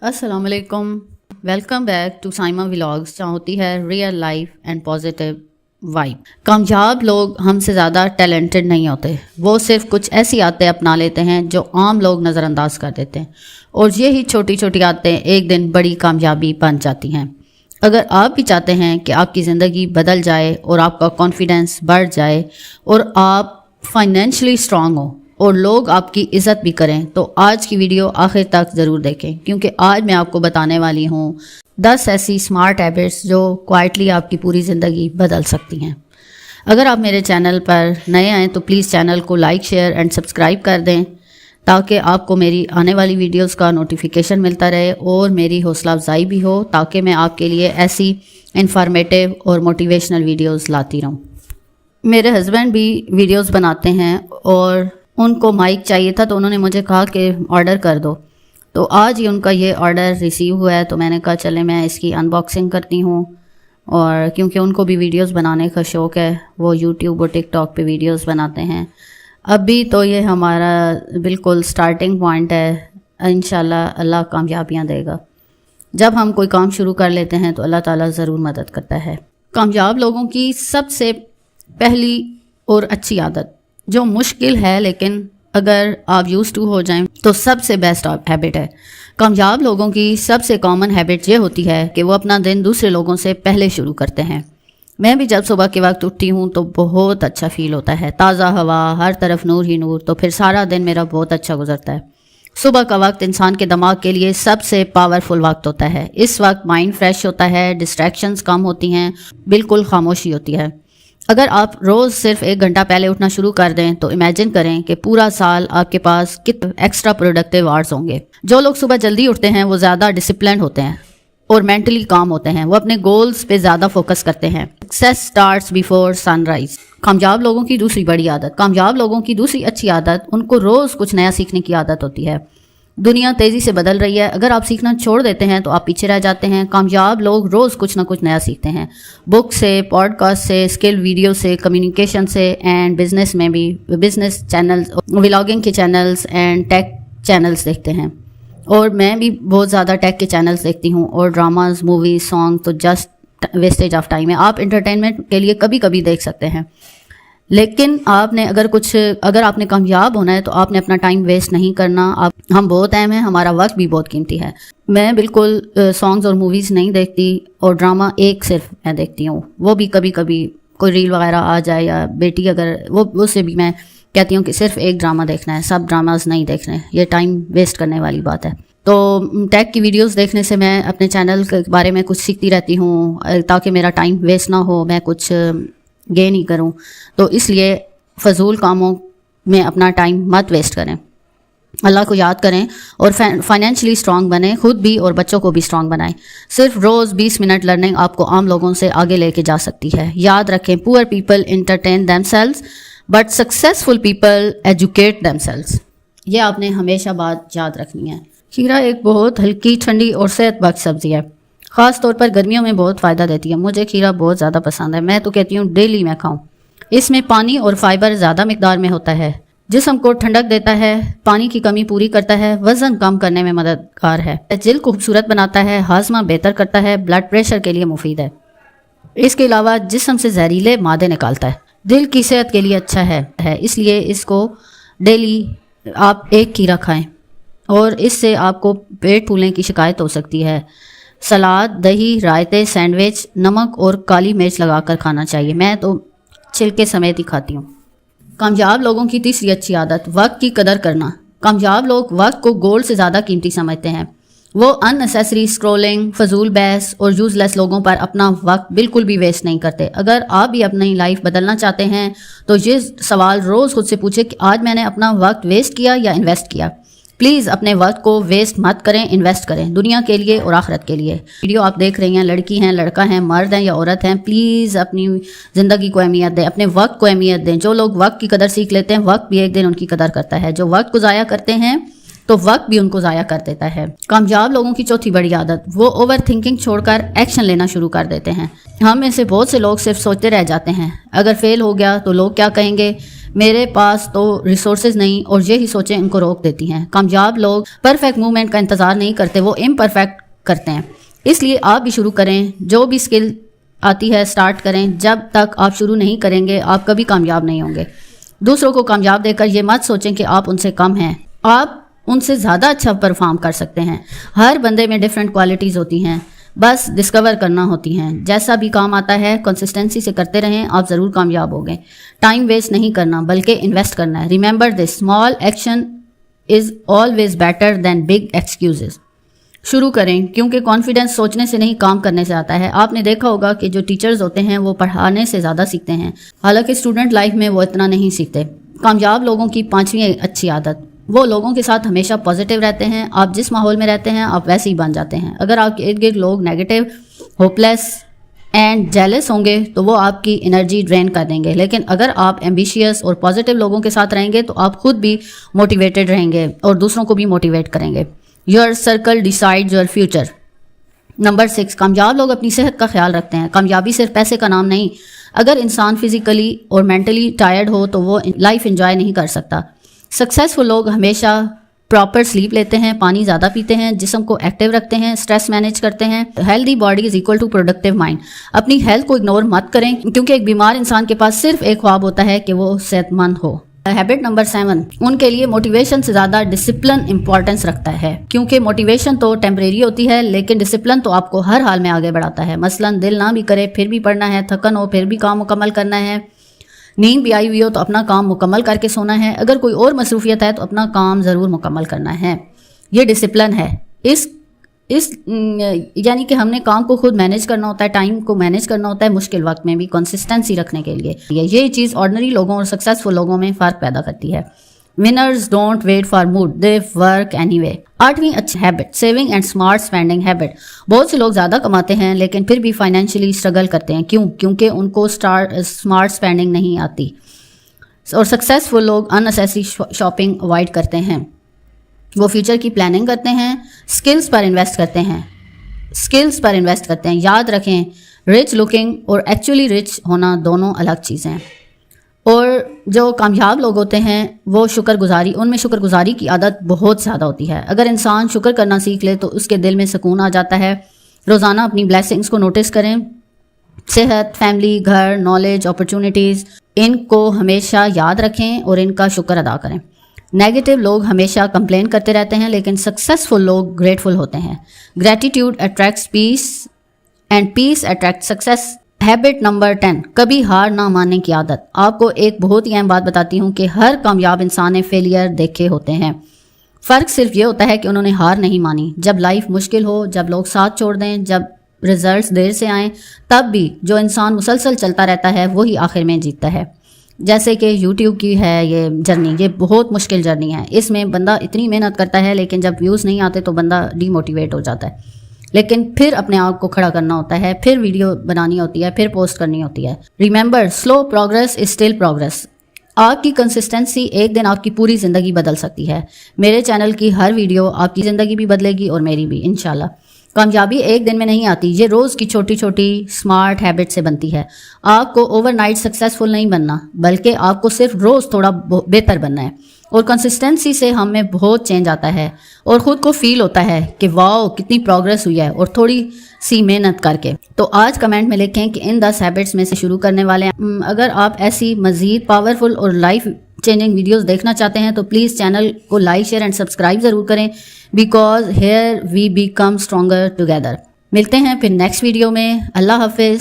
अस्सलाम वालेकुम, welcome back to Saima vlogs, जहाँ होती है real life and positive vibe. कामयाब लोग हमसे ज़्यादा टैलेंटेड नहीं होते, वो सिर्फ कुछ ऐसी आदतें अपना लेते हैं जो आम लोग नज़रअंदाज कर देते हैं, और यही छोटी छोटी आदतें एक दिन बड़ी कामयाबी बन जाती हैं। अगर आप भी चाहते हैं कि आपकी ज़िंदगी बदल जाए और आपका कॉन्फिडेंस बढ़ जाए और आप फाइनेंशियली स्ट्रांग हो और लोग आपकी इज़्ज़त भी करें, तो आज की वीडियो आखिर तक ज़रूर देखें, क्योंकि आज मैं आपको बताने वाली हूँ 10 ऐसी स्मार्ट हैबिट्स जो क्वाइटली आपकी पूरी ज़िंदगी बदल सकती हैं। अगर आप मेरे चैनल पर नए आएँ तो प्लीज़ चैनल को लाइक, शेयर एंड सब्सक्राइब कर दें, ताकि आपको मेरी आने वाली वीडियोस का नोटिफिकेशन मिलता रहे और मेरी हौसला अफजाई भी हो, ताकि मैं आपके लिए ऐसी इंफॉर्मेटिव और मोटिवेशनल वीडियोस लाती रहूँ। मेरे हस्बैंड भी वीडियोस बनाते हैं और उनको माइक चाहिए था, तो उन्होंने मुझे कहा कि ऑर्डर कर दो। तो आज ही उनका ये ऑर्डर रिसीव हुआ है, तो मैंने कहा चले मैं इसकी अनबॉक्सिंग करती हूँ। और क्योंकि उनको भी वीडियोस बनाने का शौक़ है, वो यूट्यूब और टिकटॉक पे वीडियोस बनाते हैं। अभी तो ये हमारा बिल्कुल स्टार्टिंग पॉइंट है, इंशाल्लाह अल्लाह कामयाबियाँ देगा। जब हम कोई काम शुरू कर लेते हैं तो अल्लाह ताला ज़रूर मदद करता है। कामयाब लोगों की सबसे पहली और अच्छी आदत, जो मुश्किल है लेकिन अगर आप यूज़ टू हो जाएं तो सबसे बेस्ट हैबिट है। कामयाब लोगों की सबसे कॉमन हैबिट ये होती है कि वो अपना दिन दूसरे लोगों से पहले शुरू करते हैं। मैं भी जब सुबह के वक्त उठती हूँ तो बहुत अच्छा फील होता है, ताज़ा हवा, हर तरफ नूर ही नूर, तो फिर सारा दिन मेरा बहुत अच्छा गुजरता है। सुबह का वक्त इंसान के दिमाग के लिए सबसे पावरफुल वक्त होता है। इस वक्त माइंड फ्रेश होता है, डिस्ट्रैक्शंस कम होती हैं, बिल्कुल खामोशी होती है। अगर आप रोज़ सिर्फ 1 घंटा पहले उठना शुरू कर दें तो इमेजिन करें कि पूरा साल आपके पास कितने एक्स्ट्रा प्रोडक्टिव आवर्स होंगे। जो लोग सुबह जल्दी उठते हैं वो ज़्यादा डिसिप्लिन्ड होते हैं और मेंटली काम होते हैं, वो अपने गोल्स पे ज़्यादा फोकस करते हैं। Success starts before sunrise. कामयाब लोगों की दूसरी बड़ी आदत, कामयाब लोगों की दूसरी अच्छी आदत, उनको रोज़ कुछ नया सीखने की आदत होती है। दुनिया तेज़ी से बदल रही है, अगर आप सीखना छोड़ देते हैं तो आप पीछे रह जाते हैं। कामयाब लोग रोज़ कुछ ना कुछ नया सीखते हैं, बुक से, पॉडकास्ट से, स्किल वीडियो से, कम्युनिकेशन से, एंड बिजनेस में भी बिजनेस चैनल्स, व्लॉगिंग के चैनल्स एंड टेक चैनल्स देखते हैं। और मैं भी बहुत ज़्यादा टेक के चैनल्स देखती हूँ, और ड्रामाज, मूवीज, सॉन्ग तो जस्ट वेस्टेज ऑफ टाइम है। आप इंटरटेनमेंट के लिए कभी कभी देख सकते हैं, लेकिन अगर आपने कामयाब होना है तो आपने अपना टाइम वेस्ट नहीं करना। हम बहुत अहम हैं, हमारा वक्त भी बहुत कीमती है। मैं बिल्कुल सॉन्ग्स और मूवीज़ नहीं देखती, और ड्रामा एक सिर्फ मैं देखती हूँ, वो भी कभी कभी कोई रील वगैरह आ जाए या बेटी अगर वो, उससे भी मैं कहती हूँ कि सिर्फ एक ड्रामा देखना है, सब ड्रामाज नहीं देखने, ये टाइम वेस्ट करने वाली बात है। तो टेक की वीडियोस देखने से मैं अपने चैनल के बारे में कुछ सीखती रहती हूँ, ताकि मेरा टाइम वेस्ट ना हो, मैं कुछ गेन ही करूँ। तो इसलिए फजूल कामों में अपना टाइम मत वेस्ट करें, अल्लाह को याद करें और फाइनेंशियली स्ट्रांग बनें, खुद भी और बच्चों को भी स्ट्रांग बनाएं। सिर्फ रोज़ 20 मिनट लर्निंग आपको आम लोगों से आगे लेके जा सकती है। याद रखें, poor people entertain themselves but successful people educate themselves. ये आपने हमेशा बात याद रखनी है। खीरा एक बहुत हल्की, ठंडी और सेहतबख्श सब्ज़ी है, ख़ास तौर पर गर्मियों में बहुत फ़ायदा देती है। मुझे खीरा बहुत ज़्यादा पसंद है, मैं तो कहती हूँ डेली मैं खाऊं। इसमें पानी और फाइबर ज़्यादा मिकदार में होता है, जिस्म को ठंडक देता है, पानी की कमी पूरी करता है, वज़न कम करने में मददगार है, जिल्द को खूबसूरत बनाता है, हाजमा बेहतर करता है, ब्लड प्रेशर के लिए मुफीद है। इसके अलावा जिस्म से जहरीले मादे निकालता है, दिल की सेहत के लिए अच्छा है। इसलिए इसको डेली आप 1 खीरा खाएँ, और इससे आपको पेट फूलने की शिकायत हो सकती है। सलाद, दही, रायते, सैंडविच, नमक और काली मिर्च लगाकर खाना चाहिए। मैं तो छिलके समेत ही खाती हूँ। कामयाब लोगों की तीसरी अच्छी आदत, वक्त की कदर करना। कामयाब लोग वक्त को गोल्ड से ज़्यादा कीमती समझते हैं। वो अननेसेसरी स्क्रॉलिंग, फजूल बहस और यूजलेस लोगों पर अपना वक्त बिल्कुल भी वेस्ट नहीं करते। अगर आप भी अपनी लाइफ बदलना चाहते हैं तो ये सवाल रोज़ खुद से पूछे कि आज मैंने अपना वक्त वेस्ट किया या इन्वेस्ट किया। प्लीज़ अपने वक्त को वेस्ट मत करें, इन्वेस्ट करें, दुनिया के लिए और आखिरत के लिए। वीडियो आप देख रही हैं, लड़की हैं, लड़का हैं, मर्द हैं या औरत हैं, प्लीज़ अपनी ज़िंदगी को अहमियत दें, अपने वक्त को अहमियत दें। जो लोग वक्त की कदर सीख लेते हैं, वक्त भी एक दिन उनकी कदर करता है। जो वक्त को ज़ाया करते हैं तो वक्त भी उनको ज़ाया कर देता है। कामयाब लोगों की चौथी बड़ी आदत, वो ओवर थिंकिंग छोड़कर एक्शन लेना शुरू कर देते हैं। हम में से बहुत से लोग सिर्फ सोचते रह जाते हैं, अगर फेल हो गया तो लोग क्या कहेंगे, میرے پاس تو ریسورسز نہیں، اور یہی سوچیں ان کو روک دیتی ہیں۔ کامیاب لوگ پرفیکٹ موومنٹ کا انتظار نہیں کرتے، وہ امپرفیکٹ کرتے ہیں۔ اس لیے آپ بھی شروع کریں، جو بھی اسکل آتی ہے اسٹارٹ کریں۔ جب تک آپ شروع نہیں کریں گے آپ کبھی کامیاب نہیں ہوں گے۔ دوسروں کو کامیاب دیکھ کر یہ مت سوچیں کہ آپ ان سے کم ہیں، آپ ان سے زیادہ اچھا پرفارم کر سکتے ہیں۔ ہر بندے میں ڈفرینٹ کوالٹیز ہوتی ہیں، بس ڈسکور کرنا ہوتی ہیں۔ جیسا بھی کام آتا ہے کنسسٹنسی سے کرتے رہیں، آپ ضرور کامیاب ہوں گے۔ ٹائم ویسٹ نہیں کرنا بلکہ انویسٹ کرنا ہے۔ Remember this, small action is always better than big excuses. شروع کریں، کیونکہ کانفیڈنس سوچنے سے نہیں کام کرنے سے آتا ہے۔ آپ نے دیکھا ہوگا کہ جو ٹیچرز ہوتے ہیں وہ پڑھانے سے زیادہ سیکھتے ہیں، حالانکہ اسٹوڈنٹ لائف میں وہ اتنا نہیں سیکھتے۔ کامیاب لوگوں کی 5ویں اچھی عادت، وہ لوگوں کے ساتھ ہمیشہ پازیٹیو رہتے ہیں۔ آپ جس ماحول میں رہتے ہیں آپ ویسے ہی بن جاتے ہیں۔ اگر آپ کے ارد گرد لوگ negative, hope less and jealous ہوں گے تو وہ آپ کی انرجی ڈرین کر دیں گے، لیکن اگر آپ ایمبیشیس اور پازیٹیو لوگوں کے ساتھ رہیں گے تو آپ خود بھی موٹیویٹڈ رہیں گے اور دوسروں کو بھی موٹیویٹ کریں گے۔ Your circle decide your future. Number 6، کامیاب لوگ اپنی صحت کا خیال رکھتے ہیں۔ کامیابی صرف پیسے کا نام نہیں۔ اگر انسان فزیکلی اور مینٹلی ٹائرڈ ہو تو وہ لائف انجوائے نہیں کر سکتا۔ سکسیزفل لوگ ہمیشہ پراپر سلیپ لیتے ہیں، پانی زیادہ پیتے ہیں، جسم کو ایکٹیو رکھتے ہیں، اسٹریس مینیج کرتے ہیں۔ Healthy body is equal to productive mind. اپنی ہیلتھ کو اگنور مت کریں، کیونکہ ایک بیمار انسان کے پاس صرف ایک خواب ہوتا ہے کہ وہ صحت مند ہو۔ ہیبٹ نمبر 7، ان کے لیے موٹیویشن سے زیادہ ڈسپلن امپورٹنس رکھتا ہے، کیونکہ موٹیویشن تو ٹیمپریری ہوتی ہے لیکن ڈسپلن تو آپ کو ہر حال میں آگے بڑھاتا ہے۔ مثلا دل نہ بھی کرے پھر بھی پڑھنا ہے، تھکن ہو پھر بھی کام مکمل کرنا ہے، نیند بھی آئی ہوئی ہو تو اپنا کام مکمل کر کے سونا ہے، اگر کوئی اور مصروفیت ہے تو اپنا کام ضرور مکمل کرنا ہے۔ یہ ڈسپلن ہے۔ اس یعنی کہ ہم نے کام کو خود مینیج کرنا ہوتا ہے، ٹائم کو مینیج کرنا ہوتا ہے، مشکل وقت میں بھی کنسسٹنسی رکھنے کے لیے۔ یہ چیز آرڈنری لوگوں اور سکسیزفل لوگوں میں فرق پیدا کرتی ہے۔ Winners don't wait for mood, they work anyway. 8ویں اچھی habit, saving and smart spending habit. بہت سے لوگ زیادہ کماتے ہیں لیکن پھر بھی فائنینشلی اسٹرگل کرتے ہیں۔ کیوں؟ کیونکہ ان کو اسمارٹ اسپینڈنگ نہیں آتی۔ اور سکسیزفل لوگ اننیسیسری شاپنگ اوائڈ کرتے ہیں، وہ فیوچر کی پلاننگ کرتے ہیں، اسکلز پر انویسٹ کرتے ہیں۔ یاد رکھیں، رچ لکنگ اور ایکچولی رچ ہونا دونوں الگ چیزیں ہیں۔ اور جو کامیاب لوگ ہوتے ہیں وہ ان میں شکر گزاری کی عادت بہت زیادہ ہوتی ہے۔ اگر انسان شکر کرنا سیکھ لے تو اس کے دل میں سکون آ جاتا ہے۔ روزانہ اپنی بلیسنگز کو نوٹس کریں، صحت، فیملی، گھر، نالج، اپرچونٹیز، ان کو ہمیشہ یاد رکھیں اور ان کا شکر ادا کریں۔ نیگیٹو لوگ ہمیشہ کمپلین کرتے رہتے ہیں لیکن سکسیزفل لوگ گریٹفل ہوتے ہیں۔ Gratitude attracts piece and peace attract success. Habit number 10، کبھی ہار نہ ماننے کی عادت۔ آپ کو ایک بہت ہی اہم بات بتاتی ہوں کہ ہر کامیاب انسان نے فیلئر دیکھے ہوتے ہیں، فرق صرف یہ ہوتا ہے کہ انہوں نے ہار نہیں مانی۔ جب لائف مشکل ہو، جب لوگ ساتھ چھوڑ دیں، جب ریزلٹس دیر سے آئیں، تب بھی جو انسان مسلسل چلتا رہتا ہے وہی آخر میں جیتتا ہے۔ جیسے کہ یوٹیوب کی ہے یہ جرنی، یہ بہت مشکل جرنی ہے۔ اس میں بندہ اتنی محنت کرتا ہے لیکن جب ویوز نہیں آتے تو بندہ ڈی موٹیویٹ ہو جاتا ہے، لیکن پھر اپنے آپ کو کھڑا کرنا ہوتا ہے، پھر ویڈیو بنانی ہوتی ہے، پھر پوسٹ کرنی ہوتی ہے۔ Remember, slow progress is still progress. آپ کی کنسسٹنسی ایک دن آپ کی پوری زندگی بدل سکتی ہے۔ میرے چینل کی ہر ویڈیو آپ کی زندگی بھی بدلے گی اور میری بھی انشاءاللہ۔ کامیابی ایک دن میں نہیں آتی، یہ روز کی چھوٹی چھوٹی اسمارٹ ہیبٹ سے بنتی ہے۔ آپ کو اوور نائٹ سکسیزفل نہیں بننا، بلکہ آپ کو صرف روز تھوڑا بہتر بننا ہے۔ اور کنسسٹنسی سے ہم میں بہت چینج آتا ہے اور خود کو فیل ہوتا ہے کہ واو کتنی پروگرس ہوئی ہے، اور تھوڑی سی محنت کر کے۔ تو آج کمنٹ میں لکھیں کہ ان 10 ہیبٹس میں سے شروع کرنے والے ہیں۔ اگر آپ ایسی مزید پاورفل اور لائف چینجنگ ویڈیوز دیکھنا چاہتے ہیں تو پلیز چینل کو لائک، شیئر اینڈ سبسکرائب ضرور کریں، because here we become stronger together. ملتے ہیں پھر نیکسٹ ویڈیو میں۔ اللہ حافظ۔